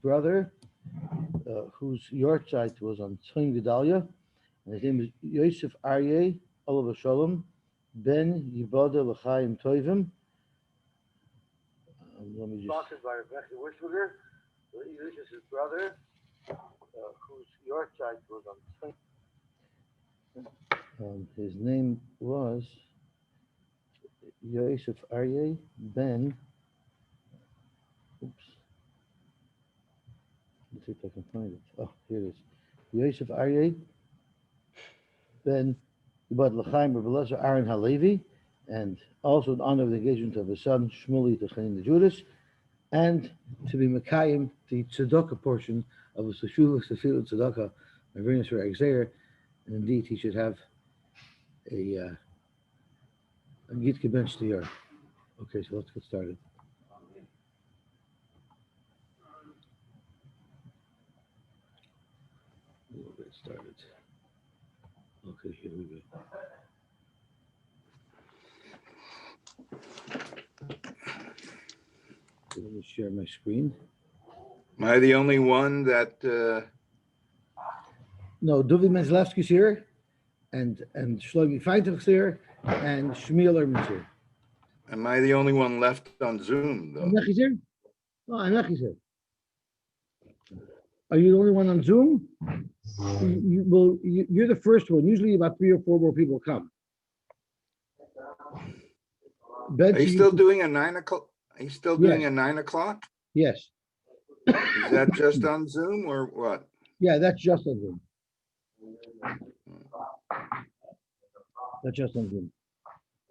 brother, whose yahrzeit was on Tzon Gedalia, and his name is Yosef Aryeh Olav Shalom Ben Yibada L'Chaim Tovim. Let me just. Sponsored by Rebbe Wishberger. His brother, whose yahrzeit was on Tzon. His name was Yosef Aryeh Ben. Oops. Let's see if I can find it. Oh, here it is. Yosef Aryeh Ben Yibad L'Chaim Rebbe Eliezer Aaron Halevi, and also in honor of the engagement of his son Shmuley Techanin the Judas, and to be Mekayim the tzedakah portion of the Seshuvah Sefilot Tzedakah Marinus for Exer, and indeed he should have a Git Gebench to Yer. Okay, so let's get started. We'll get started. Okay, here we go. Let me share my screen. Am I the only one that? No, Duvi Menzlevsky's here, and Shlomi Feintuch's here, and Shmuel Erman's here. Am I the only one left on Zoom, though? Anachi's here? Oh, Anachi's here. Are you the only one on Zoom? You're the first one. Usually about 3 or 4 more people come. Are you still doing a 9 o'clock? Are you still doing a 9 o'clock? Yes. Is that just on Zoom or what? Yeah, that's just on Zoom. That's just on Zoom.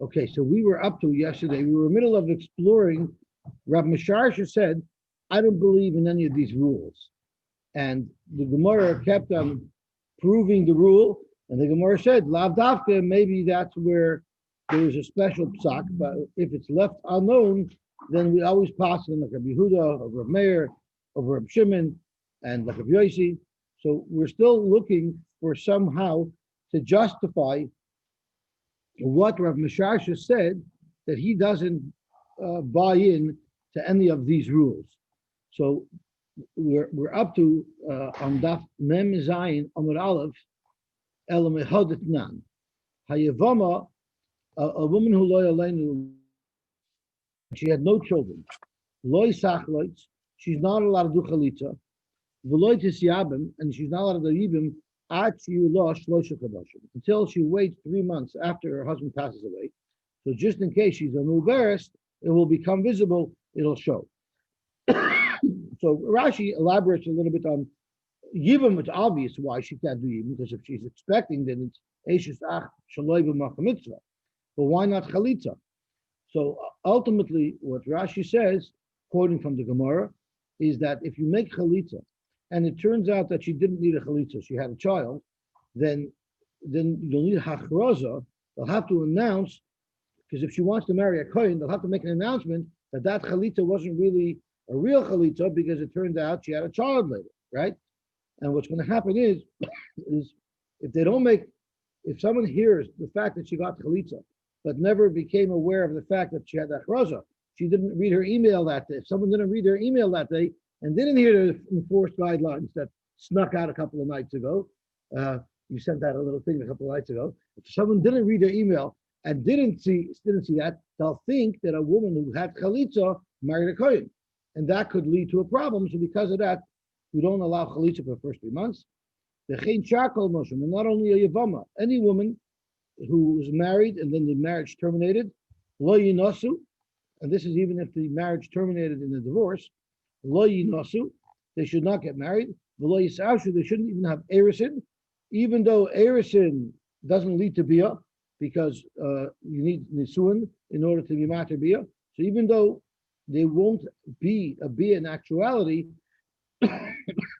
Okay, so we were up to yesterday. We were in the middle of exploring. Rav Misharsha said, I don't believe in any of these rules. And the Gemara kept on proving the rule. And the Gemara said, Lav Davka, maybe that's where there is a special psak, but if it's left unknown, then we always pass in like Rabbi Yehuda, or Rav Meir, over Rav Shimon, and like Rav Yosy. So we're still looking for somehow to justify what Rav Misharsha said, that he doesn't buy in to any of these rules. So we're up to on Daf Mem Zayin Amud Aleph El Mehodet Nan Hayavama, a woman who loy aleinu, she had no children. Loy sachloitz, she's not allowed to do chalitza. V'loy tisyabim, and she's not allowed to do yibim at sheyulah shlosha chadashim, until she waits 3 months after her husband passes away. So just in case she's a mubaris, it will become visible. It'll show. So Rashi elaborates a little bit on yibim. It's obvious why she can't do yibim, because if she's expecting, then it's eishes ach shaloi b'macham mitzvah. But why not chalitza? So ultimately, what Rashi says, quoting from the Gemara, is that if you make chalitza, and it turns out that she didn't need a chalitza, she had a child, then you'll need hachraza. They'll have to announce, because if she wants to marry a kohen, they'll have to make an announcement that chalitza wasn't really a real chalitza, because it turned out she had a child later, right? And what's going to happen is if they don't make, if someone hears the fact that she got chalitza, but never became aware of the fact that she had hachraza, she didn't read her email that day. If someone didn't read their email that day and didn't hear the enforced guidelines that snuck out a couple of nights ago, you sent out a little thing a couple of nights ago. If someone didn't read their email and didn't see that, they'll think that a woman who had chalitza married a kohen, and that could lead to a problem. So because of that, we don't allow chalitza for the first 3 months. The chein charkol moshim, and not only a yavama, any woman who was married and then the marriage terminated, lo yinasu, and this is even if the marriage terminated in a divorce, lo yinasu, they should not get married. Lo yisashu, they shouldn't even have erisin, even though erisin doesn't lead to bia, because you need nisuin in order to be mater bia. So even though they won't be a bia in actuality,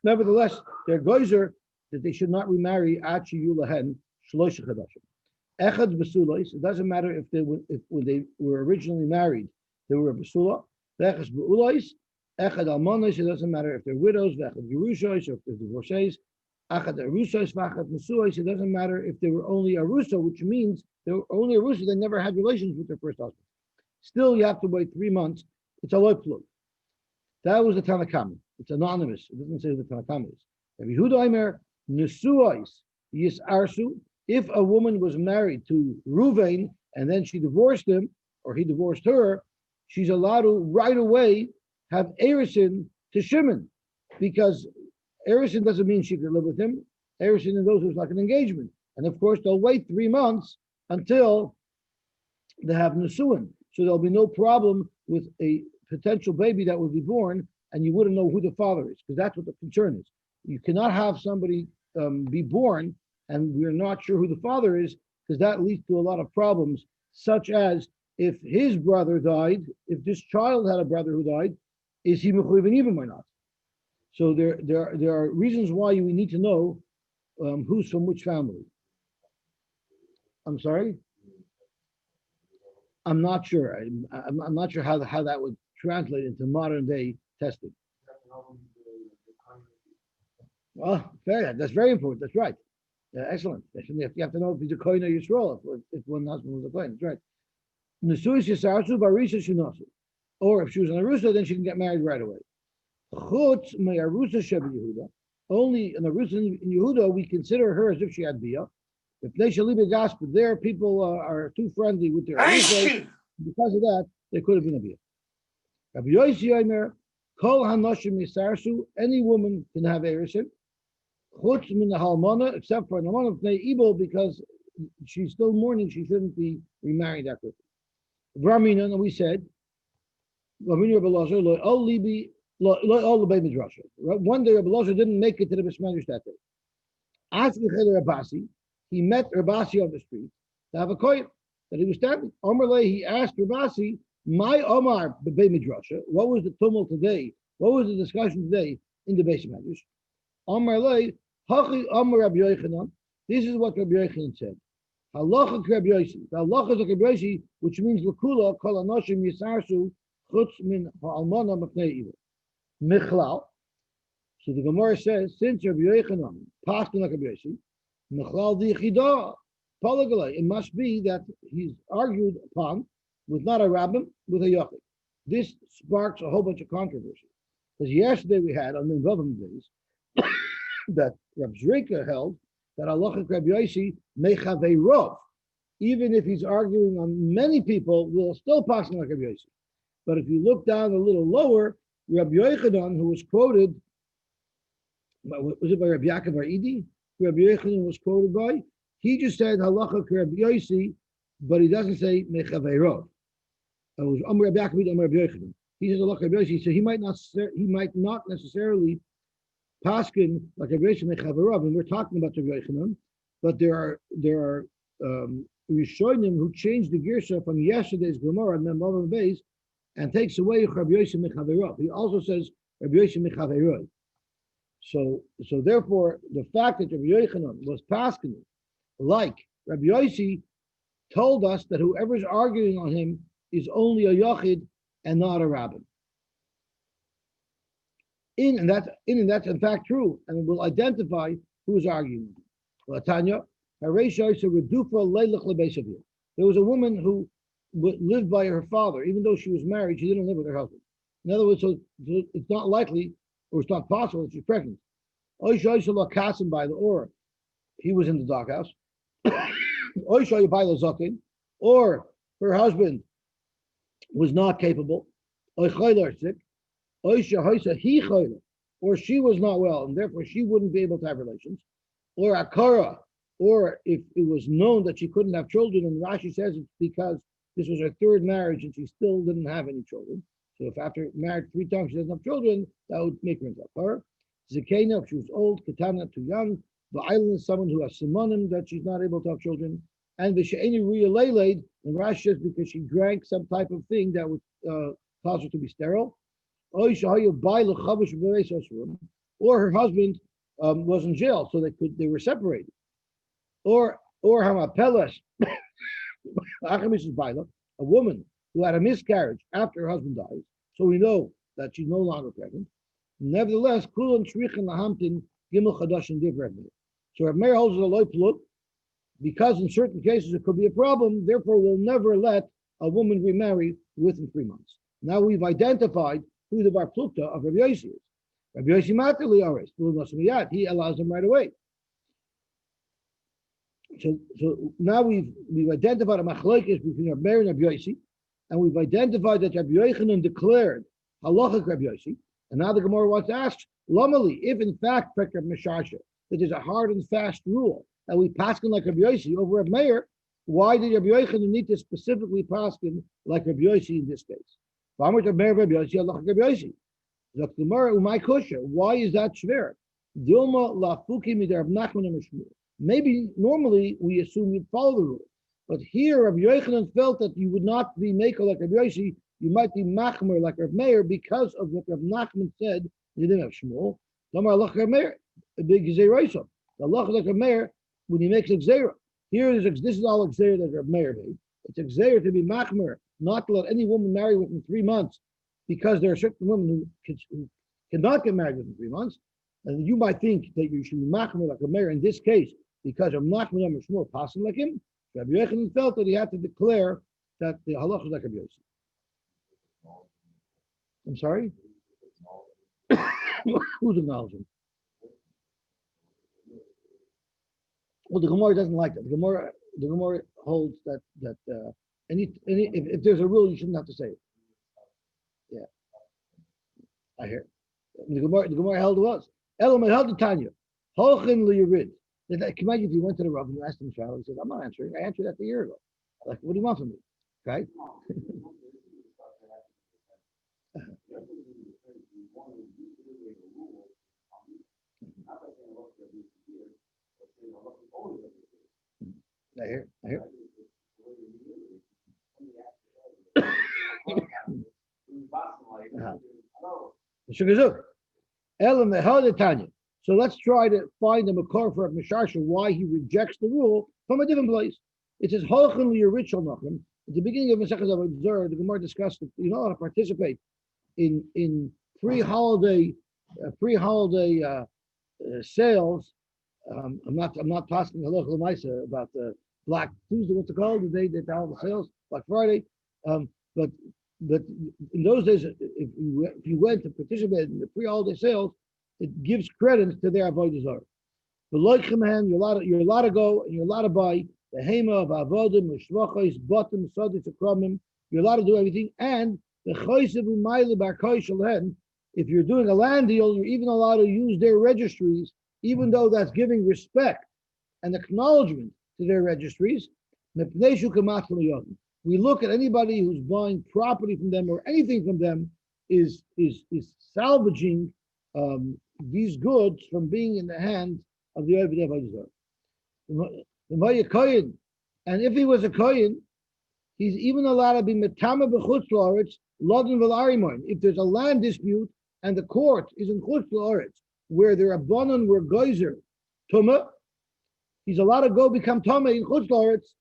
nevertheless, they're goyzer that they should not remarry achi yulahen shlosh chadashim. Echad b'sulos, it doesn't matter if when they were originally married, they were a basula. Echad b'ulos, echad almonos, it doesn't matter if they're widows. Echad gerushos, or if they're divorcees. Echad arusos, v'echad mesuos, it doesn't matter if they were only arusa, which means they were only arusa, they never had relations with their first husband. Still, you have to wait 3 months. It's a loy plug. That was the Tanakh. It's anonymous. It doesn't say who the Tanakama is. Rabbi Yehuda Omer, Nesuais Yisarsu. If a woman was married to Reuven and then she divorced him, or he divorced her, she's allowed to right away have Eruvin to Shimon, because Eruvin doesn't mean she could live with him. Eruvin in those was like an engagement, and of course they'll wait 3 months until they have Nesuin, so there'll be no problem with a potential baby that would be born, and you wouldn't know who the father is, because that's what the concern is. You cannot have somebody be born and we're not sure who the father is, because that leads to a lot of problems, such as if his brother died, if this child had a brother who died, is he mechuyev even or not? So there are reasons why we need to know who's from which family. I'm sorry? I'm not sure. I'm not sure how that would translate into modern day testing. Well, fair. That's very important. That's right. Excellent. You have to know if he's a kohen or Yisrael, if one husband was a kohen. That's right. Nesuis yisarsu barisa shinasu. Or if she was an arusa, then she can get married right away. Chutz me arusa sheba Yehuda. Only an arusa in Yehuda, we consider her as if she had bia. If they shall leave a gospel, there people are too friendly with their arusa. Because of that, they could have been a bia. Rabbi Yosy Omer, kol hanoshim yisarsu. Any woman can have eruvin. Chutz min halmana, except for an almana of Pnei Ibel, because she's still mourning, she shouldn't be remarried that quickly. V'ramina, and we said, one day Rebbe Elazar didn't make it to the Bismanish that day. Asked Rabasi, he met Rabasi on the street to have a kohen that he was standing. Omerle, he asked Rabasi, my Omar b'bei midrasha, what was the tumult today? What was the discussion today in the Beis Medrash? Omerle, hachi Omar Rabbi Yochanan. This is what Rabbi Yochanan said. Halacha Rabbi Yosy. The halacha is like Rabbi Yosy, which means l'kula kol anoshim yisarsu chutz min ha'almana mepnei ibel. Michlal. So the Gemara says, since Rabbi Yochanan passed like Rabbi Yosy, michlal dichida palagalei. It must be that he's argued upon with not a rabbin, with a yochid. This sparks a whole bunch of controversy. Because yesterday we had on the Rebbe days that Rabbi Zrika held that halacha Rabbi Yosy may have a rov. Even if he's arguing on many people, will still pass like Rabbi Yosy. But if you look down a little lower, Rabbi Yochanan, who was quoted, was it by Rabbi Yaakov Aridi? Rabbi Yochanan was quoted by, he just said halacha Rabbi Yosy, but he doesn't say mechavei rov. It was Rabbi Yaakov Rabbi Yochanan. He says halacha Rabbi Yosy, so he might not necessarily paskin like Rabbi Yosy mechavei rov. And we're talking about Rabbi Yochanan, but there are Rishonim who changed the girsha from yesterday's Gemara and Memavim Beis and takes away Rabbi Yosy mechavei rov. He also says Rabbi Yosy mechavei rov. So therefore, the fact that Rabbi Yochanan was paskin like Rabbi Yosy told us that whoever is arguing on him is only a yochid and not a rabbin. And that's in fact true, and will identify who is arguing. Tanya, there was a woman who lived by her father, even though she was married, she didn't live with her husband. In other words, so it's not likely, or it's not possible that she's pregnant. By the or he was in the doghouse. Or her husband was not capable, or she was not well, and therefore she wouldn't be able to have relations, or akara, or if it was known that she couldn't have children, and Rashi says it's because this was her third marriage and she still didn't have any children. So if after married 3 times she doesn't have children, that would make her into akara. Zakena, if she was old, katana, too young. The island is someone who has simonim that she's not able to have children. And v'she'eni ruya leiled, and Rashi says because she drank some type of thing that would cause her to be sterile. Or her husband was in jail, so they were separated. Or hamapelas, a woman who had a miscarriage after her husband dies, so we know that she's no longer pregnant. Nevertheless, kulan shrichen lahamtin gimel chadashim divrei. So Rav Meir holds a loy plut, because in certain cases it could be a problem, therefore we'll never let a woman remarry within 3 months. Now we've identified who the bar plukta of Rabbi Yosy is. Rabbi Yosy Matali always. He allows them right away. So now we've identified a machlokes between Rabbi Meir and Rabbi Yosy, and we've identified that Rabbi Yochanan declared halachic Rabbi Yosy, and now the Gemara wants to ask, Lamali, if in fact Pekar Meshasha, that there's a hard and fast rule that we paskin like Rabbi Yosy over Rabbi Meir, why did Rabbi Yochanan need to specifically paskin like Rabbi Yosy in this case? Why is that shver? Maybe normally we assume you'd follow the rule, but here Rabbi Yochanan felt that you would not be maker like Rabbi Yosy, you might be machmer like Rabbi Meir because of what Rabbi Nachman said. You didn't have Shmuel. A big gzeiraisa. The Allah like Rabbi Meir when he makes a gzeira. Here this is all a gzeira that Rabbi Meir made. It's a gzeira to be machmer, not to let any woman marry within 3 months, because there are certain women who cannot get married within 3 months. And you might think that you should be machmer like a mayor in this case, because of Nachman and Shmuel passing like him. Rabbi Yochanan felt that he had to declare that the halacha is like Rabbi Yosy. I'm sorry? Who's acknowledging? Well, the Gemara doesn't like that. The Gemara holds that if there's a rule, you shouldn't have to say it. Yeah, I hear. The Gemara held was. Elam held the Tanya. Hochin liyirid. Imagine if you went to the Rebbe and you asked him a he said, "I'm not answering. I answered that a year ago. Like, what do you want from me?" Right? I hear. So let's try to find a makor for Mishasha why he rejects the rule from a different place. It says Holchan liyarichal nachem. At the beginning of Masechus Avot, the Gemara discussed that you're not allowed to participate in pre-holiday sales. I'm not talking halacha l'maisa about the Black Tuesday. What's it called? The day that all the sales, Black Friday. But in those days, if you went to participate in the pre-holiday sales, it gives credence to their avodah zarah. But like Chemahan, you're allowed to go and you're allowed to buy the hema of avodim, mishvachos, bottom, sadis, akramim. You're allowed to do everything, and the chaysev umayli bar koyshel. If you're doing a land deal, you're even allowed to use their registries, even though that's giving respect and acknowledgement to their registries. We look at anybody who's buying property from them or anything from them is salvaging these goods from being in the hands of the Rebbe. And if he was a kohen, he's even allowed to be metama b'chutz la'aretz, lodin v'larimon. If there's a land dispute and the court is in chutz la'aretz, where their abonon were geyser tumah, he's allowed to go become tumah in chutz la'aretz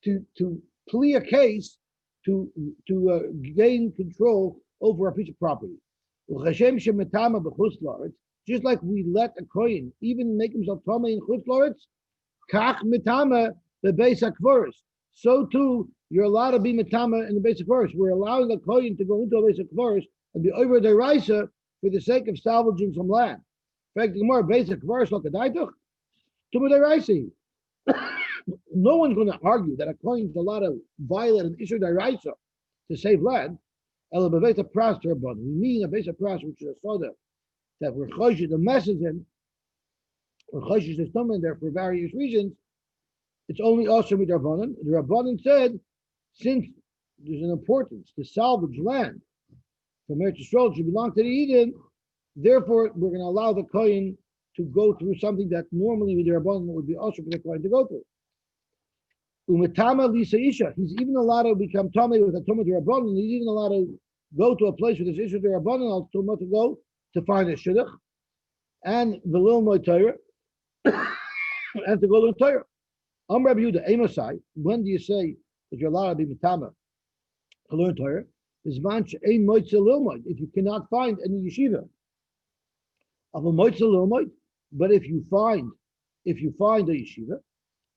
to plea a case to gain control over a piece of property. Just like we let a kohen even make himself tumah in chutz la'aretz, kach metama the beis hakvoros. So too, you're allowed to be metama in the beis hakvoros. We're allowing a kohen to go into a beis hakvoros and be over the raisa for the sake of salvaging some land. In fact, the more beis hakvoros lokadaituch to the raisa. No one's going to argue that a kohen is allowed to violate an issue deraisa to save land. We mean a beis hakvoros, which is a soda that we're choshesh the message in. We're choshesh the stomach there for various reasons. It's only also with Rabbanan. The Rabbanan said, since there's an importance to salvage land from Eretz Yisrael should belong to the Eden, therefore we're going to allow the kohen to go through something that normally with the Rabbanan would be also for the kohen to go through. Umetama lisa isha. He's even allowed to become tummy with a tumah to Rabbanan. He's even allowed to go to a place with his issue to Rabbanan to go to find a shidduch and the lil mo'Torah and to go to Torah. Rabbi Yehuda, Amosai, when do you say that you're allowed to be mitama to learn Torah? Is manch ein moitza lilmoid if you cannot find any yeshiva. Of a moitza lilmoid, but if you find a yeshiva,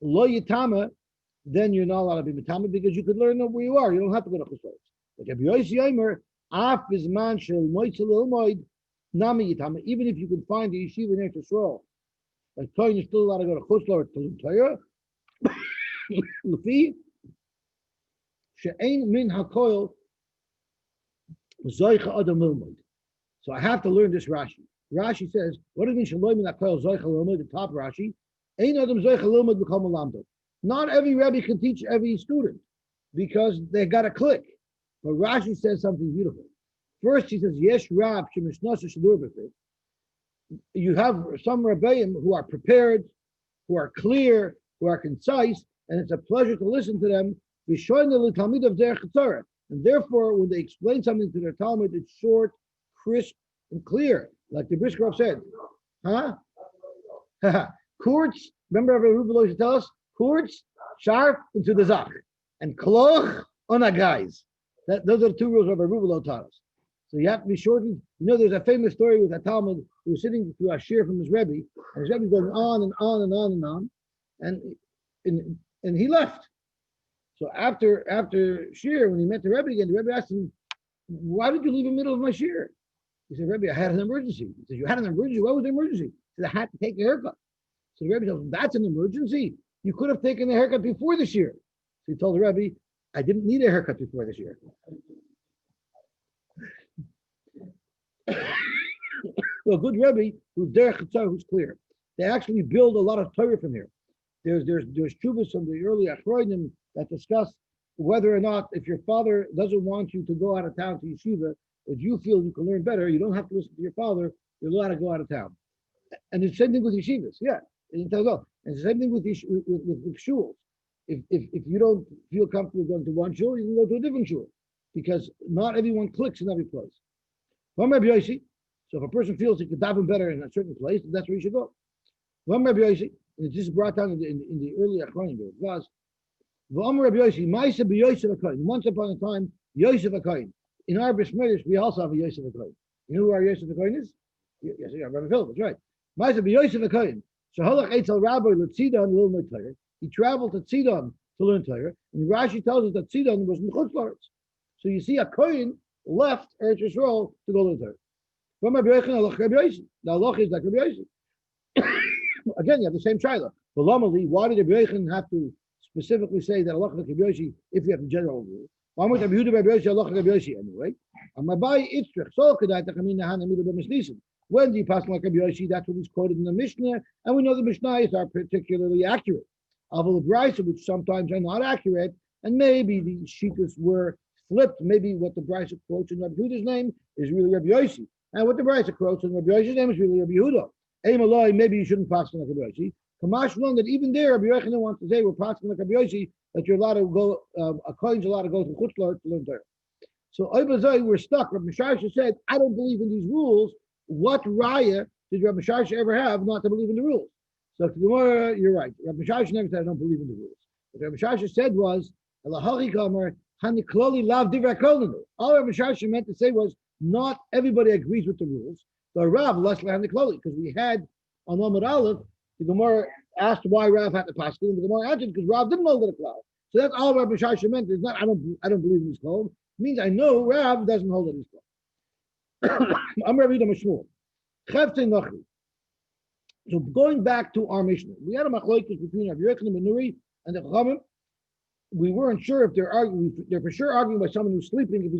lo yitama, then you're not allowed to be mitama because you could learn where you are. You don't have to go to chusayis. But Rabbi Yosy Omer, af is man shel moitza lilmoid Nami Yitama, even if you can find the yeshiva in Eretz Yisrael, like Kohen is still allowed to go to Chutzlar to learn Torah. Lefi she'ein min hakoil zoicha adam lilmod. So I have to learn this Rashi. Rashi says, what does it mean shaloi min hakoil zoicha lilmod? The top Rashi, ein adam zoicha lilmod b'kol malamdo. Not every Rebbe can teach every student because they got to click. But Rashi says something beautiful. First, he says, Yesh Rab Shemishnosa Shadur B'fit. You have some Rebbeim who are prepared, who are clear, who are concise, and it's a pleasure to listen to them. And therefore, when they explain something to their Talmud, it's short, crisp, and clear. Like the Brisker said. Huh? Kurz, remember Eruvin used to tell us? Kurz, sharp, into the Zach. And Kloch, on a guys. Those are the two rules of Eruvin taught us. So you have to be shortened. You know, there's a famous story with a Talmud who was sitting through a shir from his Rebbe, and his Rebbe's going on and on and on and on, and he left. So after shir, when he met the Rebbe again, the Rebbe asked him, "Why did you leave in the middle of my shir?" He said, "Rebbe, I had an emergency." He said, "You had an emergency? What was the emergency?" He said, "I had to take a haircut." So the Rebbe told him, "That's an emergency. You could have taken a haircut before the shir." So he told the Rebbe, "I didn't need a haircut before the shir." So a good Rebbe who's derech chatzar, who's clear. They actually build a lot of Torah from here. There's tshuvas from the early Achronim that discuss whether or not, if your father doesn't want you to go out of town to yeshiva, but you feel you can learn better, you don't have to listen to your father, you're allowed to go out of town. And it's the same thing with yeshivas, yeah. And it's the same thing with shuls. If you don't feel comfortable going to one shul, you can go to a different shul, because not everyone clicks in every place. So if a person feels he could daven better in a certain place, that's where you should go. And it's just brought down in the early Achronim. It was once upon a time, Yosef HaKohen. In our Bishmerish, we also have a Yosef HaKohen. You know who our Yosef HaKohen is? Yes, yeah, Rabbi Philip, that's right. Ma'aseh b'Yosef HaKohen. So Halach Eitzel Rabbi L'Tzidon L'Lmod Torah. He traveled to Tzidon to learn Torah, and Rashi tells us that Tzidon was in Chutz La'aretz. So you see, a Kohen left Eretz Yisrael to go learn Torah. From Rabbi Yochanan, Rabbi Yosy. The halacha is like Rabbi Yosy. Again, you have the same shaila. But Lamali, why did Rabbi Yochanan have to specifically say that halacha like Rabbi Yosy if you have the general rule? Why would Rabbi Yehuda Rabbi Yosy halacha Rabbi Yosy anyway? When do you pass like Rabbi Yosy? That's what is quoted in the Mishnah, and we know the Mishnahs are particularly accurate. Aval Brisa, which sometimes are not accurate, and maybe the shittas were flipped. Maybe what the Brisa quotes in Rabbi Yehuda's name is really Rabbi Yosy. And what the Brisa quotes in Rabbi Yoshi's name is really Rabbi Yehuda. Emaloi, maybe you shouldn't pass like Rabbi Yosy. Kamash one that even there, Rabbi Yochanan wants to say we're passing like Rabbi Yosy, that you're allowed to go, a Kohen's allowed to go to Chutz La'aretz to learn Torah. So Oibazai, we're stuck. Rabbi Sharsha said, I don't believe in these rules. What raya did Rabbi Sharsha ever have not to believe in the rules? So Gemara, you're right. Rabbi Sharsha never said I don't believe in the rules. What Rabbi Sharsha said was, Elahachi Kamer, Hanikloli Lav Divrei Kolinu. All Rabbi Sharsha meant to say was, not everybody agrees with the rules. So Rav less than the Kloli, because we had on Amud Aleph, the Gemara asked why Rav had to pass it, and the Gemara answered because Rav didn't hold it a cloud. So that's all Rabbi Sharsha meant. It's not I don't believe in this code. It means I know Rav doesn't hold it in his code. I'm Rabbi Mashmuel. So going back to our Mishnah, we had a machlokes between Rabbi Yochanan ben Nuri and the Chachamim. We weren't sure if they're arguing. They're for sure arguing by someone who's sleeping if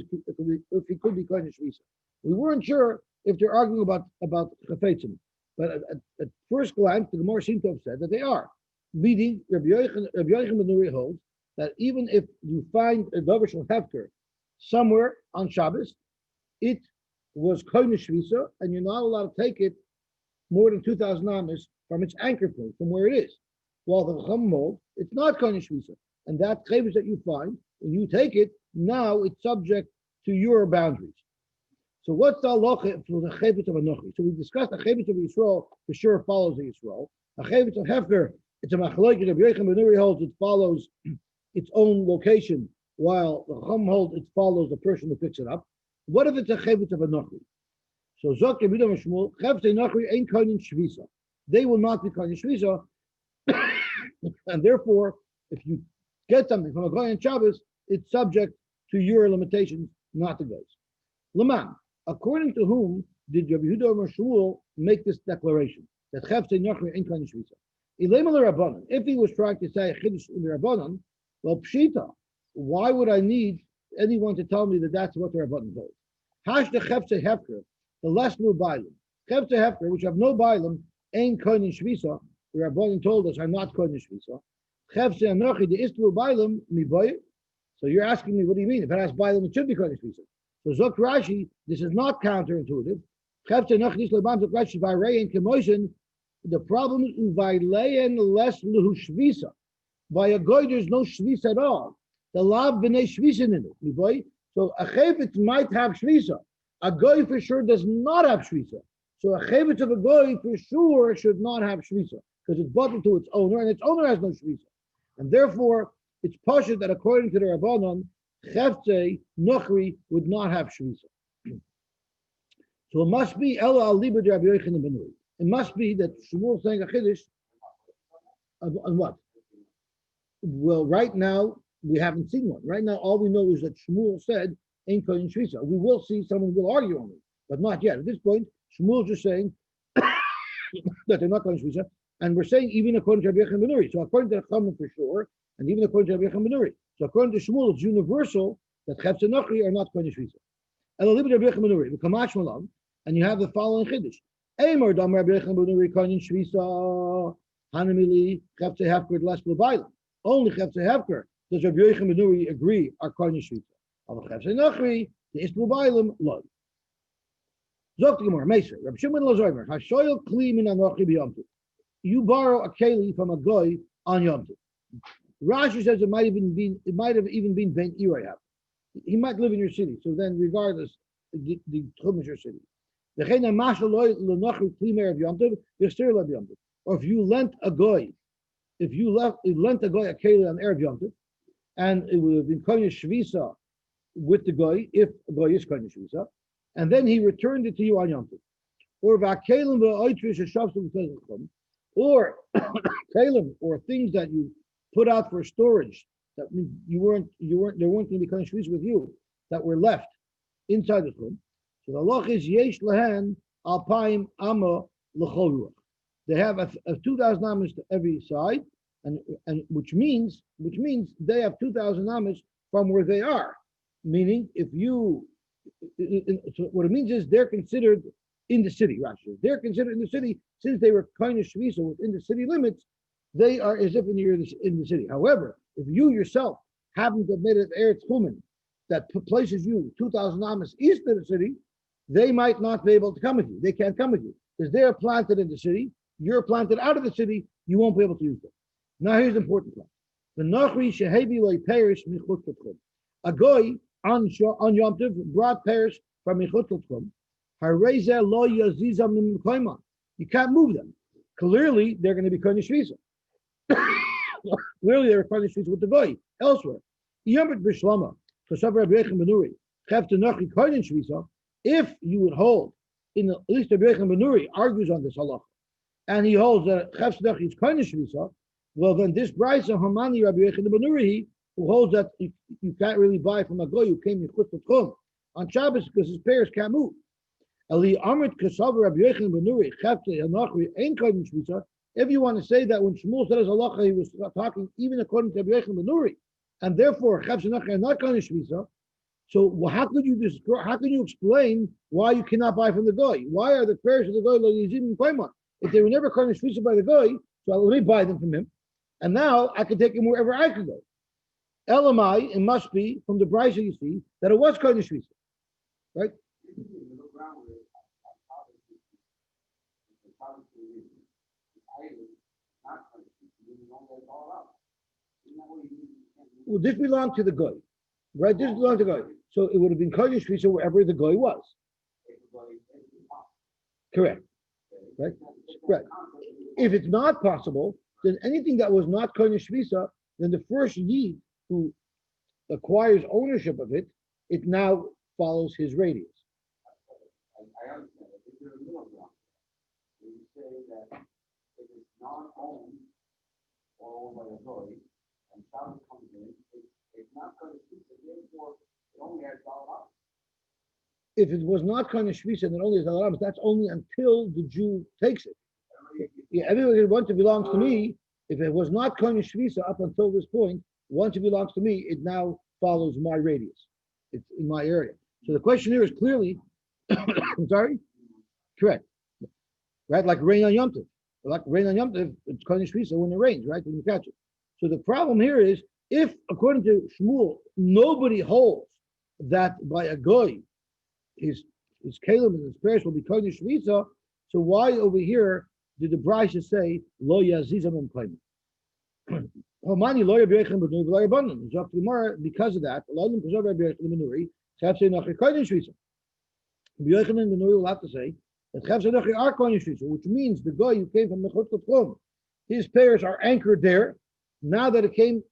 he could be kohen shvisa. We weren't sure if they're arguing about chafetzim, but at first glance, the Gemara seems to have said that they are. Meaning, Rabbi Yochanan ben Nuri holds that even if you find a davar shel hefker somewhere on Shabbos, it was kohen shvisa, and you're not allowed to take it more than 2,000 amas from its anchor point, from where it is. While the Chacham hold, it's not kohen shvisa. And that chavis that you find, when you take it, now it's subject to your boundaries. So what's the halacha for the chavis of Anochi? So we discussed the chavis of Yisrael, for sure follows the Yisrael. A chavis of Hefker, it's a machlokes. Rabbi Yochanan ben Nuri holds it follows its own location, while the Chacham holds it follows the person who picks it up. What if it's a chavis of Anochi? So Zok Rabbi Mashmuel, chavis Anochi ain't kohen shvisa. They will not be kohen shvisa, and therefore, if you get something from a Kohen Shabbos, it's subject to your limitations, not the goes. Laman, according to whom did Rabbi Yehuda or Shmuel make this declaration that Chefze Nochri ain't Kohen Shvisa? If he was trying to say Chiddush in the Rabbanon, well, Pshita, why would I need anyone to tell me that that's what the Rabbanon told? Hash the Chefze Hefker, the less new Bailim. Chefze Hefker, which have no Bailim, ain't Kohen Shvisa. The Rabbanon told us are not Kohen Shvisa. Chefze Anochi, the Istru Bailim, mi boy. So you're asking me, what do you mean? If it has Bailim, it should be Kohen Shvisa. So Zok Rashi, this is not counterintuitive. Chefze Anochi, Zok Rashi, by Ray and Kemotion, the problem is uvaylein less luhu shvisa. By a goy, there's no shvisa at all. The lav b'nei shvisa in it. So a chevetz might have shvisa. A goy for sure does not have shvisa. So a chevetz of a goy for sure should not have shvisa because it's bought to its owner, and its owner has no shvisa. And therefore, it's pashut that according to the Rabbanon, chefze nochri would not have shvisa. So it must be ela al liba de Rabbi Yochanan ben Nuri. It must be that Shmuel saying a chiddush on what? Well, right now we haven't seen one. Right now, all we know is that Shmuel said ain't Kohen Shvisa. We will see someone will argue on it, but not yet. At this point, Shmuel's just saying that they're not Kohen Shvisa, and we're saying even according to Rabbi Yochanan ben Nuri. So according to the Chachamim for sure, and even according to Rabbi Yochanan ben Nuri. So according to Shmuel, it's universal that Chefze Nochri are not Kohen Shvisa. And Rabbi Yochanan ben Nuri, the Kamash Malam, and you have the following chiddush. Eimer dam Rabbi Yochanan ben Nuri Kohen Shvisa Hanamili Chefze Hefker less B'Bailim. Only Chefze Hefker does Rabbi Yochanan ben Nuri agree are Kohen Shvisa. Al Chefze Nochri the Is B'Bailim lo. Zok the Gemara Meser Rabbi Shimon Lazoymer Hashoyel Kli Min Anochi B'Yom Tov. You borrow a keli from a goy on Yom Tov. Rashi says it might have even been Ben Irayab. He might live in your city. So then, regardless, the Tchum is your city. Or if you lent a goy, lent a goy a keli on Erev Yom Tov, and it would have been Kohen Shvisa with the goy, if a goy is Kohen Shvisa, and then he returned it to you on Yom Tov. Or or kalim, or things that you put out for storage that means there weren't going to be Kohen Shvisa with you that were left inside the room. So the law is yesh lehen alpaim amma l'chol ruach. They have a 2,000 amas to every side, and which means they have 2,000 amas from where they are. Meaning, so what it means is they're considered in the city. Rashi, they're considered in the city since they were kind of shvisa within the city limits. They are as if you're in the city. However, if you yourself happen to have made an Eretz Chumen that places you 2,000 amas east of the city, they might not be able to come with you. They can't come with you because they are planted in the city. You're planted out of the city. You won't be able to use them. Now here's the important point: the Nachri shehevi loy perish michutz l'tchum. A goy on Yom Tov brought perish from michutz l'tchum. Harezeh lo yazizam min mekayma. You can't move them. Clearly, they're going to be Kohen Shvisa. Clearly, they're Kohen Shvisa with the goy elsewhere. Yomit b'shlama k'sav Rabbi Yochanan ben Nuri chefte Nachri Kohen Shvisa. If you would hold, at least Rabbi Yochanan ben Nuri argues on this halacha, and he holds that chefte Nachri is Kohen Shvisa, well then this brayso hamani Rabbi Yochanan ben Nuri, who holds that you can't really buy from a goy who came in chutz l'tchum on Shabbos because his parents can't move. If you want to say that when Shmuel said his halacha, he was talking even according to Rabbi Yochanan ben Nuri, and therefore Chefze Nochri are not Kohen Shvisa. So how could you explain why you cannot buy from the goy? Why are the prayers of the goy lo yizim koyman? If they were never Kohen Shvisa by the goy, so let me buy them from him, and now I can take them wherever I could go. Elamai, it must be from the brayso you see that it was Kohen Shvisa, right? Well, this belonged to the goy, right? This belonged to the goy, so it would have been Kohen Shvisa wherever the goy was. Correct, right? Right. If it's not possible, then anything that was not Kohen Shvisa, then the first yid who acquires ownership of it, it now follows his radius. I understand it. If you're a middle ground, you say that if it's not owned or owned by a goy, and Shabbos comes in, it's not going to speak, so therefore it only has dollar up. if it was not kind of shvisa, then only is Dalaramas, that's only until the Jew takes it. Yeah, everybody once it belongs to me, if it was not kind of shvisa up until this point, once it belongs to me, it now follows my radius. It's in my area. So the question here is clearly, I'm sorry? Correct. Right? Like rain on Yom Tov. Like rain on Yom Tov, it's kind of shvisa when it rains, right? When you catch it. So the problem here is, if according to Shmuel, nobody holds that by a goy, his kalim and his prayers will be kodesh shvisa. So why over here did the Brisa say lo yazizam claim? Omani lo yabirechim b'nuri v'lo yabanim. Zok Gemara, because of that, lo yim preserve yabirechim b'nuri. Chav say nachri kodesh shvisa. B'yochim and b'nuri will have to say that chav say nachri are kodesh shvisa, which means the guy who came from mechutz l'tchum, his prayers are anchored there. Now that it came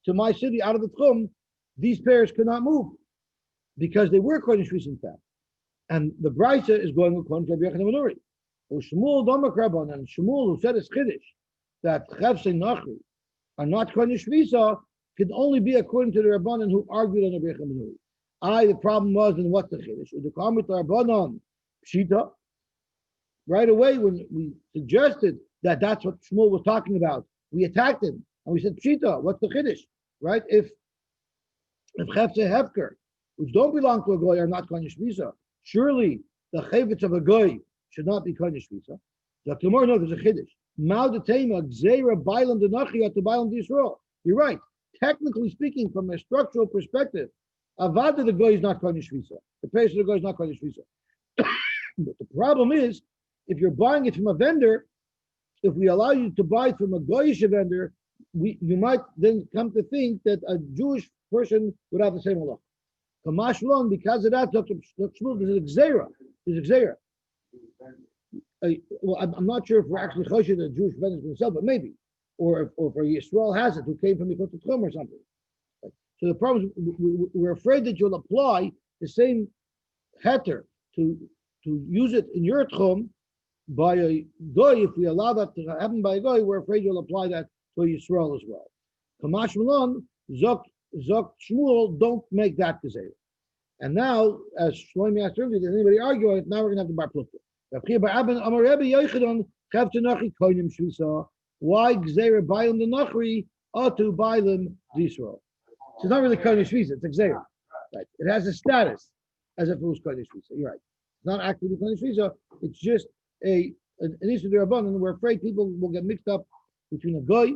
to my city out of the tchum, these prayers could not move because they were kodesh shvisa in fact. And the Brisa is going according to Rabbi Yochanan ben Nuri. Shmuel Domak Rabban, and Shmuel, who said it's Chiddush that Chevsei Nachri are not kodesh shvisa, can only be according to the Rabbanan who argued on Rabbi Yochanan ben Nuri. The problem was in what the Chiddush? The comment Rabbanan Pshita. Right away, when we suggested that that's what Shmuel was talking about, we attacked him and we said Pshita. What's the Chiddush? Right? If Chevsei Hefker, which don't belong to a goy, are not kodesh shvisa, surely the chavetz of a goy should not be kodesh shvisa. The Gemara knows there's a chiddush. Mal detema gzeira bailam denachi to bailam d'Yisrael. You're right. Technically speaking, from a structural perspective, avada the goy is not kodesh shvisa. The price of the goy is not kodesh shvisa. But the problem is, if you're buying it from a vendor, if we allow you to buy it from a goyish vendor, you might then come to think that a Jewish person would have the same halacha. Kamash Lon, because of that, Dr. Shmuel, there's a gzeira. There's a gzeira. Well, I'm not sure if we're actually choshed that a Jewish vendor is going to sell, but maybe. Or if Yisrael has it, who came from the Tchum or something. So the problem is, we're afraid that you'll apply the same heter to use it in your Tchum by a goy. If we allow that to happen by a goy, we're afraid you'll apply that to Yisrael as well. Kamash Malon, Zok Shmuel, don't make that gzeira. And now, as Shlomi asked earlier, did anybody argue on it? Now we're going to have the bar plukta. Why gzeira bailam the nachri atu bailam d'Yisrael? So it's not really kodesh shvisa; it's a gzeira. Right? It has a status as if it was kodesh shvisa. You're right. It's not actually kodesh shvisa. It's just an issue d'Rabbanan, and we're afraid people will get mixed up between a goy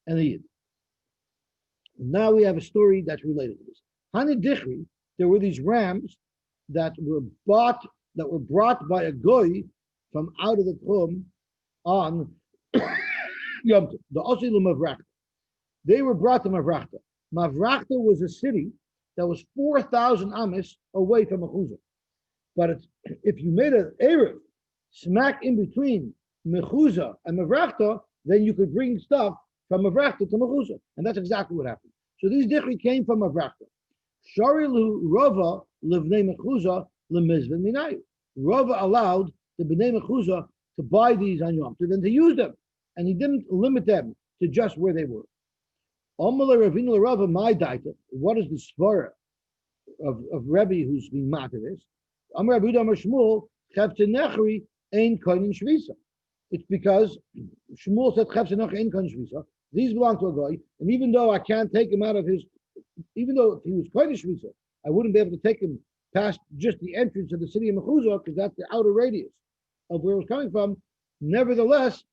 and a yid. Now we have a story that's related to this. Hani Dichri, there were these rams that were brought by a goy from out of the Tchum on Yom Tov, the Osilu Mavrachta. They were brought to Mavrachta. Mavrachta was a city that was 4,000 amis away from Mechuzah. But if you made an Eruv smack in between Mechuzah and Mavrachta, then you could bring stuff from Mavrachta to Mechuzah. And that's exactly what happened. So these Dichri came from Mavrachta. Sharilu Rava livnei Mechuzah lemizvah minayu. Rava allowed the Bnei Mechuzah to buy these on Yom Tov and to use them. And he didn't limit them to just where they were. Amala Ravina Rava my daita. What is the svara of Rebbe who's being mad to this? Amar Rabbi Amar Shmuel Chevte Nechri ein koinen shvisa. It's because Shmuel said Chevte Nechri ein koinen shvisa. These belong to a guy, and even though I can't take him out of his, even though if he was koinen shvisa, I wouldn't be able to take him past just the entrance of the city of Mechuzah because that's the outer radius of where it was coming from. Nevertheless,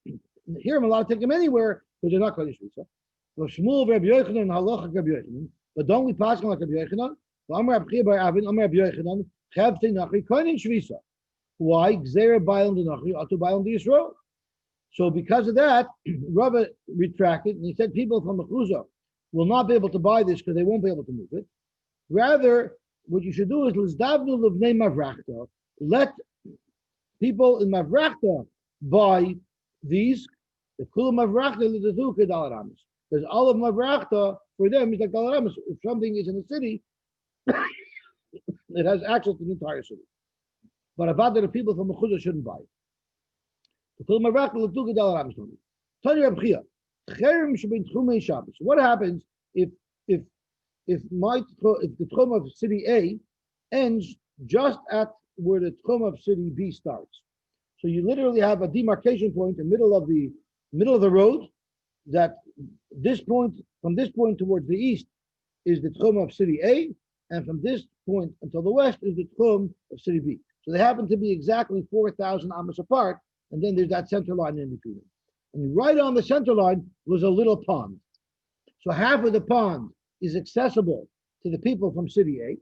here I'm allowed to take him anywhere because they're not kodesh shvisa. So Shmuel Rabbi Yochanan halacha Rabbi Yochanan, but don't we pass on like Rabbi Yochanan? Amar Rabbi Chia bar Avin, Amar Rabbi Yochanan, Chavtei Nachri kodesh shvisa. Why? Gzeira bailam d'Nachri atu bailam d'Yisrael. So because of that, Rabbi retracted and he said people from Mechuzah will not be able to buy this because they won't be able to move it. Rather, what you should do is l'zdavnu l'vnei Mavrachta. Let people in Mavrachta buy these. The kula Mavrachta l'dezu kedalaramis. Because all of Mavrachta for them is like dalaramis. If something is in a city, it has access to the entire city. But about that, the people from Mechuzah shouldn't buy it. The kula Mavrachta l'dezu kedalaramis. Tanya Reb Chia, cherem shebin tchumei Shabbos. What happens if the Tchum of city A ends just at where the tchum of city B starts. So you literally have a demarcation point in the middle of the road. That this point, from this point towards the east, is the tchum of city A, and from this point until the west is the tchum of city B. So they happen to be exactly 4,000 amos apart, and then there's that center line in between them. And right on the center line was a little pond. So half of the pond is accessible to the people from city A,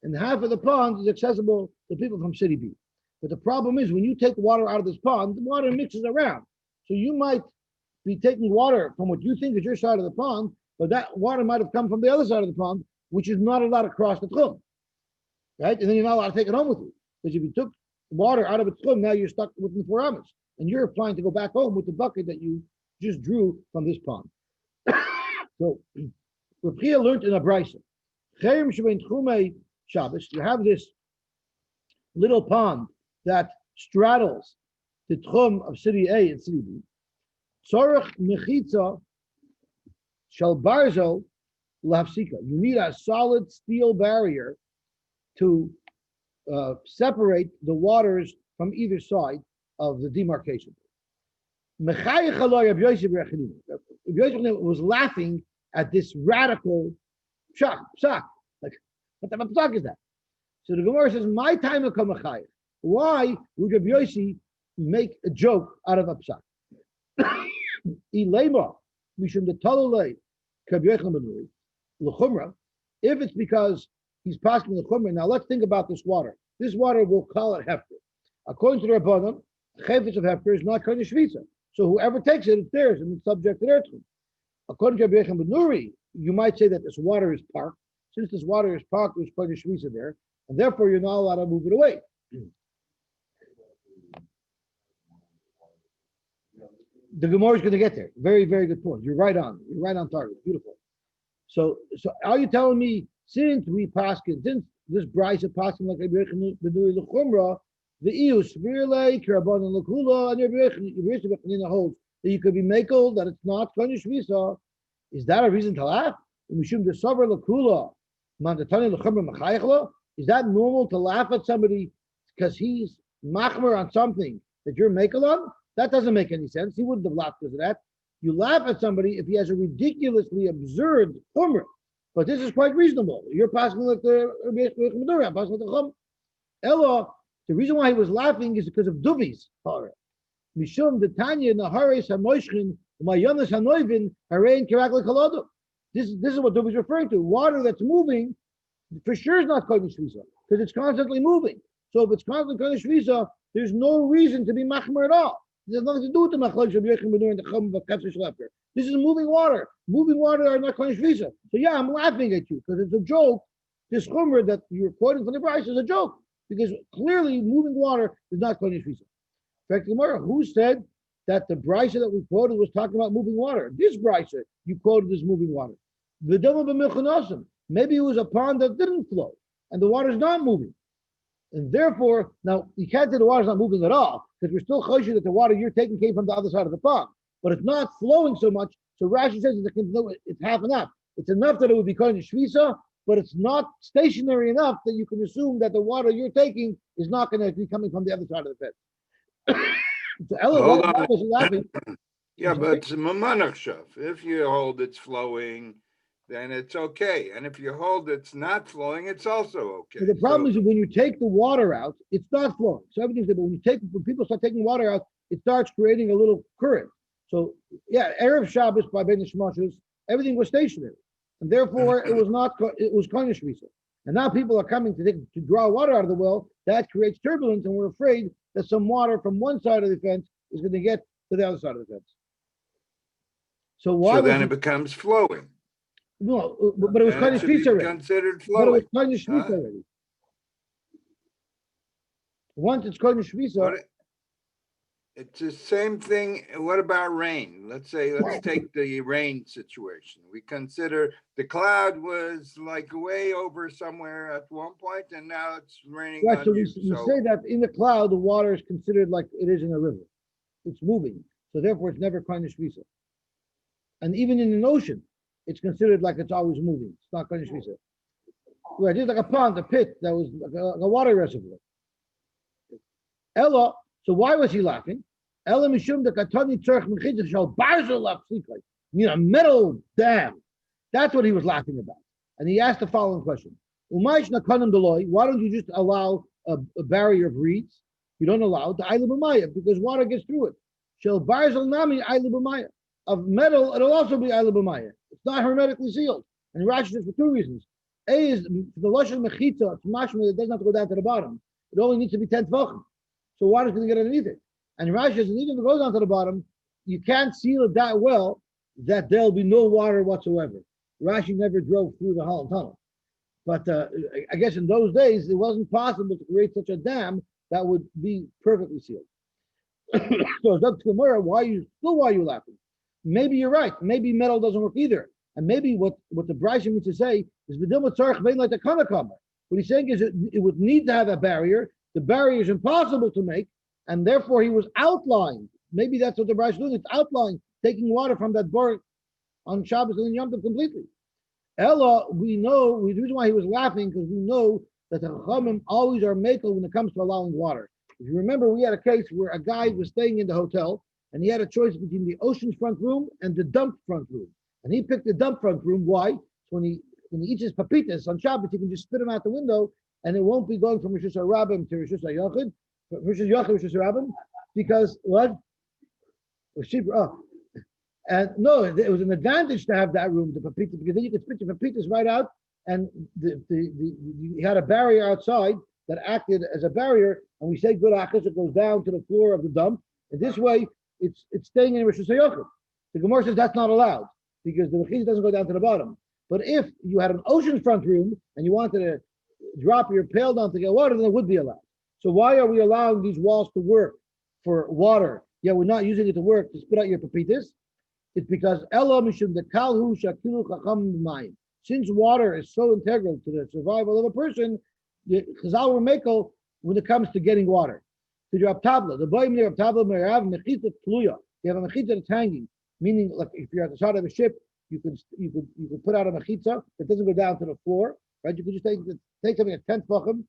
and half of the pond is accessible to people from city B. But the problem is when you take water out of this pond, the water mixes around. So you might be taking water from what you think is your side of the pond, but that water might have come from the other side of the pond, which is not allowed to cross the tchum, right? And then you're not allowed to take it home with you. Because if you took water out of a tchum, now you're stuck within 4 amos. And you're planning to go back home with the bucket that you just drew from this pond. So, Rebbe learned in a brisa, Shabbos, you have this little pond that straddles the tchum of city A and city B. Tzorach mechitza shel barzel lafsika. You need a solid steel barrier to separate the waters from either side of the demarcation. Yosy was laughing at this radical psak. Like, what type of psak is that? So the Gemara says, "My time will come a Why would Rebbe Yosy make a joke out of a psak? If it's because he's passing the chumrah, now let's think about this water. This water, we'll call it hefker. According to the Rabbanim, chayfetz of hefker is not kodesh shvisa. So whoever takes it, it's theirs and it's subject to their tchum. According to Rebbe Yosy, you might say that this water is parked. Since this water is parked, there's kodesh shvisa there, and therefore you're not allowed to move it away. The Gemara is going to get there. Very, very good point. You're right on. You're right on target. Beautiful. So are you telling me since this brisa paskin like the chumrah, the ius virle kirabanan lekula and your holds that you could be makel that it's not kodesh shvisa? Is that a reason to laugh? Mishum the sover lekula mandatani lechumrah machayachlo. Is that normal to laugh at somebody because he's machmer on something that you're makel on? That doesn't make any sense. He wouldn't have laughed because of that. You laugh at somebody if he has a ridiculously absurd chumrah, but this is quite reasonable. You're passing like the I'm passing like the chum. Ella, the reason why he was laughing is because of Duvi's horror. Mishum the Tanya Nahares Hamoishkin Mayanas Hanoivin Harein Kirakli Kalado. This is what Duvi's referring to. Water that's moving for sure is not kodesh shvisa because it's constantly moving. So if it's constantly kodesh shvisa, there's no reason to be machmer at all. It has nothing to do with the machlok of Yechim Benur and the chum of Kefzer Shlepper. This is moving water. Moving water are not kodesh shvisa. So yeah, I'm laughing at you because it's a joke. This chumrah that you're quoting from the brisa is a joke because clearly moving water is not kodesh shvisa. In fact, Gemara, who said that the brisa that we quoted was talking about moving water? This brisa you quoted is moving water. Maybe it was a pond that didn't flow and the water is not moving. And therefore, now you can't say the water's not moving at all, because we're still choshev that the water you're taking came from the other side of the pond. But it's not flowing so much. So Rashi says it's half enough. It's enough that it would be kodesh shvisa, but it's not stationary enough that you can assume that the water you're taking is not going to be coming from the other side of the fence. So Hold why was he laughing? Yeah, but it's mamanachshav. If you hold it's flowing, then it's okay. And if you hold it's not flowing, it's also okay. So the problem is that when you take the water out, it's not flowing. So everything's good. But when people start taking water out, it starts creating a little current. So yeah, Erev Shabbos by Ben Shmashos, everything was stationary. And therefore it was kodesh shvisa. And now people are coming to draw water out of the well. That creates turbulence, and we're afraid that some water from one side of the fence is going to get to the other side of the fence. So then it becomes flowing. No, but it was kodesh shvisa already. Considered flowing. But it was kodesh shvisa already. Once it's kodesh shvisa. It's the same thing. What about rain? Let's take the rain situation. We consider the cloud was like way over somewhere at one point, and now it's raining. Right, so we say that in the cloud, the water is considered like it is in a river. It's moving. So therefore, it's never kodesh shvisa. And even in an ocean, it's considered like it's always moving. It's not kodesh shvisa. Right, just like a pond, a pit that was like a water reservoir. Ella, so why was he laughing? Ella mishum de katani tzarech mechitza shal barzel lafsikai. You know, a metal dam. That's what he was laughing about. And he asked the following question: Umaish nakanim deloy. Why don't you just allow a barrier of reeds? You don't allow the Eilubamaya because water gets through it. Shall barzel nami Eilubamaya. Of metal, it'll also be Eilubamaya. It's not hermetically sealed. And Rashi says for two reasons. A is the Lashon Mechitza, it's mashma, it doesn't have to go down to the bottom. It only needs to be 10 tvachim. So water's going to get underneath it. And Rashi says, even if it goes down to the bottom, you can't seal it that well that there'll be no water whatsoever. Rashi never drove through the Holland Tunnel. But I guess in those days, it wasn't possible to create such a dam that would be perfectly sealed. So it's up to Gemara, why are you laughing? Maybe you're right. Maybe metal doesn't work either. And maybe what the Bryson means to say is like the kanakama. What he's saying is it would need to have a barrier. The barrier is impossible to make, and therefore he was outlined. Maybe that's what the Bryson is doing. It's outlined, taking water from that bar on Shabbos and Yom Tov completely. Ella, the reason why he was laughing, because we know that the Chachamim always are makel when it comes to allowing water. If you remember, we had a case where a guy was staying in the hotel, and he had a choice between the oceanfront room and the dump front room. And he picked the dump front room. Why? So when he eats his papitas on Shabbos, he can just spit them out the window, and it won't be going from Rishus HaRabim to Rishus HaYachid, Rishus HaRabim, because what? And no, it was an advantage to have that room, the papitas, because then you could spit your papitas right out, and you had a barrier outside that acted as a barrier, and we say good achas, it goes down to the floor of the dump, and this way it's staying in Rishus HaYachid. The Gemara says that's not allowed, because the mechitza doesn't go down to the bottom. But if you had an oceanfront room and you wanted to drop your pail down to get water, then it would be allowed. So why are we allowing these walls to work for water? Yeah, we're not using it to work to spit out your papitas. It's because Ella mishum the kalhu shakilu chacham b'mayim. Since water is so integral to the survival of a person, the Chazal were mekel when it comes to getting water. To your tabla, the boy near tabla may have mechitza tluya. You have a mechitza that's hanging. Meaning, like if you're at the side of a ship, you could put out a mechitza that doesn't go down to the floor, right? You could just take something at 10 tefachim,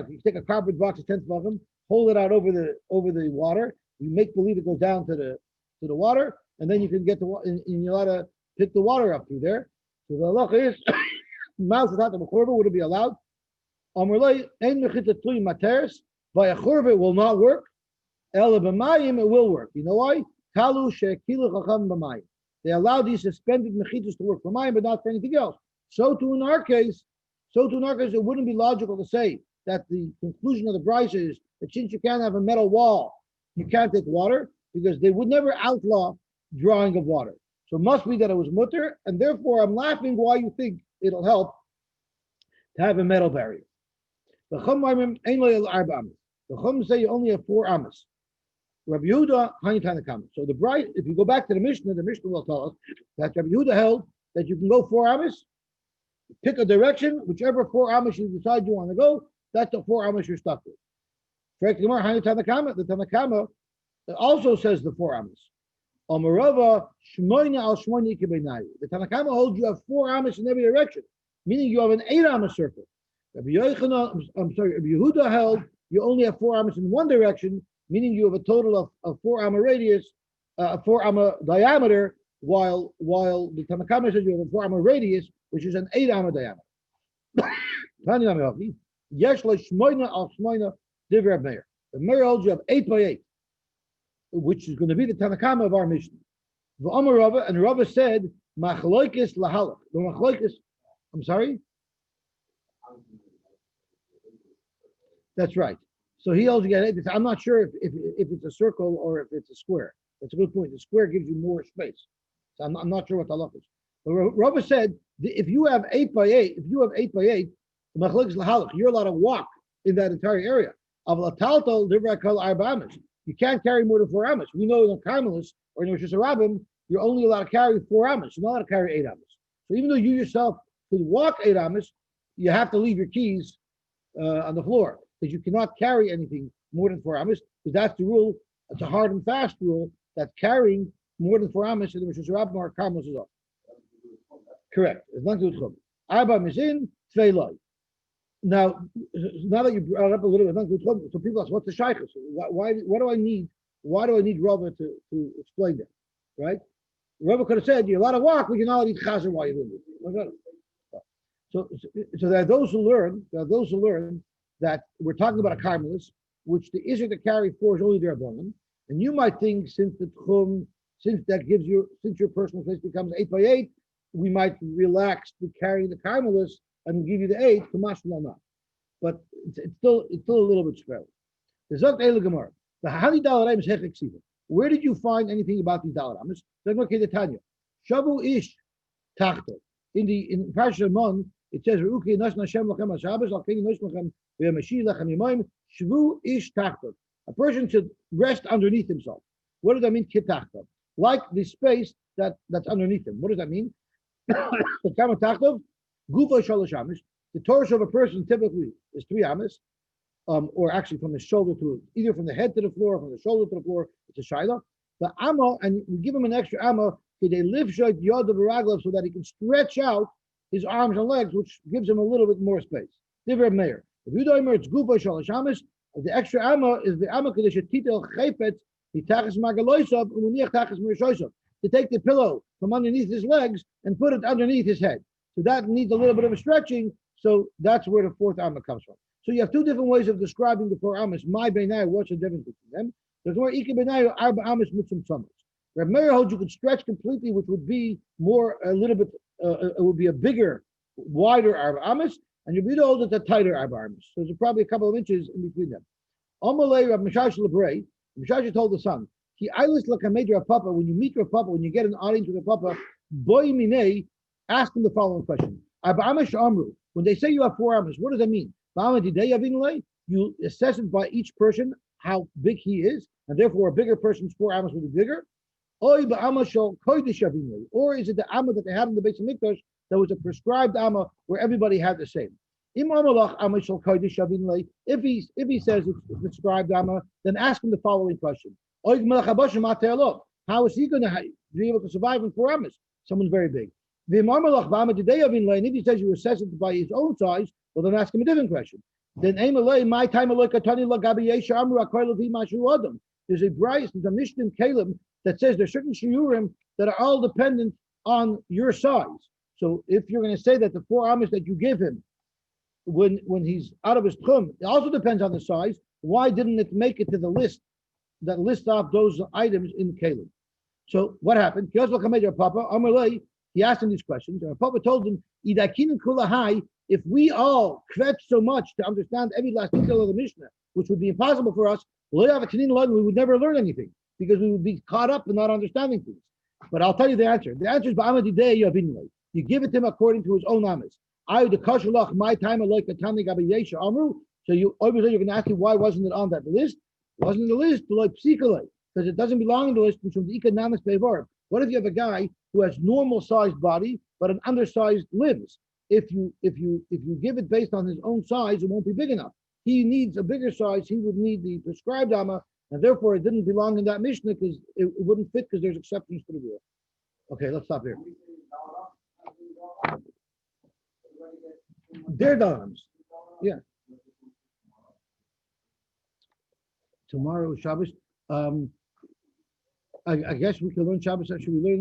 you take a cardboard box at 10 tefachim, hold it out over the water. You make believe it goes down to the water, and then you can get and you're allowed to pick the water up through there. So the halacha is, mouse without the churva, would it be allowed? Amrlei ein mechitza tluy materis. By a churva, it will not work. Ela b'mayim, it will work. You know why? They allow these suspended mechitas to work for mine, but not for anything else. So too in our case, it wouldn't be logical to say that the conclusion of the Bryce is that since you can't have a metal wall, you can't take water, because they would never outlaw drawing of water. So it must be that it was mutter, and therefore I'm laughing why you think it'll help to have a metal barrier. The Chum say you only have 4 amas. Rabbi Yehuda, Hanyitanakam. So the Bryce, if you go back to the Mishnah will tell us that Rabbi Yehuda held that you can go 4 amas, pick a direction, whichever 4 amas you decide you want to go, that's the 4 amas you're stuck with. The Tanakama also says the 4 amas. The Tanakama holds you have 4 amas in every direction, meaning you have an 8 amas circle. Rabbi Yehuda held you only have 4 amas in one direction, meaning you have a total of 4 amma radius, 4 amma diameter, while the Tanakama says you have a 4 amma radius, which is an 8 amma diameter. The Meir holds you have 8 by 8, which is going to be the Tanakama of our Mishnah. And Rava said, Machloikis lahalach. The Machloikis, I'm sorry? That's right. So he holds again. I'm not sure if it's a circle or if it's a square. That's a good point. The square gives you more space. So I'm not sure what the halach is. But Rava said if you have 8 by 8, you're allowed to walk in that entire area. You can't carry more than 4 amas. We know in the Carmelis or in Rishus HaRabim, you're only allowed to carry 4 amas. You're not allowed to carry 8 amas. So even though you yourself could walk 8 amas, you have to leave your keys on the floor, because you cannot carry anything more than 4 amas, because that's the rule. It's a hard and fast rule that carrying more than 4 amas in the Rishus HaRabim or Carmelis is off. Correct. It's not good. Arba mizin, tvei loy. Now, now that you brought it up a little bit, so people ask, what's the shaykhus? What do I need? Why do I need Rebbe to explain that? Right? Rebbe could have said, you're allowed to walk, but you're not allowed to eat chazer while you're doing it. So there are those who learn, that we're talking about a carmelist, which the issue to carry for is only their abundant. And you might think since your personal place becomes 8 by 8, we might relax to carrying the carmelist and give you the 8 to mashallah. But it's still a little bit spread. The Zok Eile Gemara. The Hali Dalaraim is Hechek Siva. Where did you find anything about these Dalaramis? Tanya. Shavu Ish Tachto. In Parashat Mon, it says, "Ruki Nas Nashem Lachem Hashabbos Al Keni Nos Lachem VeYamashi Lachem Yamayim Shvu Ish Tachto." A person should rest underneath himself. What does that mean? Kitachto, like the space that's underneath him. What does that mean? The Kama Tachto, Gufa Shalosh Amish. The torso of a person typically is 3 amas, or actually from the shoulder to either from the head to the floor, or from the shoulder to the floor. It's a shaila. The amma, and we give him an extra amma, they lift yod v'raglav so that he can stretch out his arms and legs, which gives him a little bit more space. Divrei Meir. If you don't it's gufa shalosh amas, the extra amma is the amma kadesh titel chaypet hitachas magaloisav umuniach tachas mirishoisav, to take the pillow from underneath his legs and put it underneath his head. So that needs a little bit of a stretching. So that's where the 4th amma comes from. So you have 2 different ways of describing the 4 ammas. My benai, what's the difference between them? There's more ike benai arba ammas mitzum tzamos. Reb Meir holds you could stretch completely, which would be a little bit, it would be a bigger, wider arba ammas, and you'd be told it's a tighter arba ammas. So there's probably a couple of inches in between them. Amalei Reb Mishash Lebrei, Mishash told the son, Ki Eilis Lakamed Papa, when you meet your Papa, when you get an audience with your Papa, Boy Minei, ask him the following question. Arba ammas amru. When they say you have 4 ammas, what does that mean? You assess it by each person, how big he is, and therefore a bigger person's 4 ammas will be bigger. Or is it the amma that they had in the base of Mikdash that was a prescribed amma where everybody had the same? If he says it's prescribed amma, then ask him the following question. How is he going to be able to survive in 4 ammas? Someone's very big. And if he says you assess it by his own size, well, then ask him a different question. Then my time there's a Bryce, there's a Mishnah in Caleb that says there's certain shiurim that are all dependent on your size. So if you're going to say that the 4 ammas that you give him when he's out of his tchum, it also depends on the size. Why didn't it make it to the list that lists off those items in Caleb? So what happened? He asked him these questions, and Papa told him, if we all kvetch so much to understand every last detail of the Mishnah, which would be impossible for us, we would never learn anything, because we would be caught up in not understanding things. But I'll tell you the answer. The answer is you give it to him according to his own amas. My time so you obviously you're going to ask me why wasn't it on that list? It wasn't in the list because it doesn't belong in the list. What if you have a guy who has normal sized body but an undersized limbs? If you give it based on his own size, it won't be big enough. He needs a bigger size. He would need the prescribed amma, and therefore it didn't belong in that Mishnah because it wouldn't fit because there's exceptions to the rule. Okay, let's stop here. They're dons. Yeah. Tomorrow is Shabbos. I guess we can learn Shabbos. Should we learn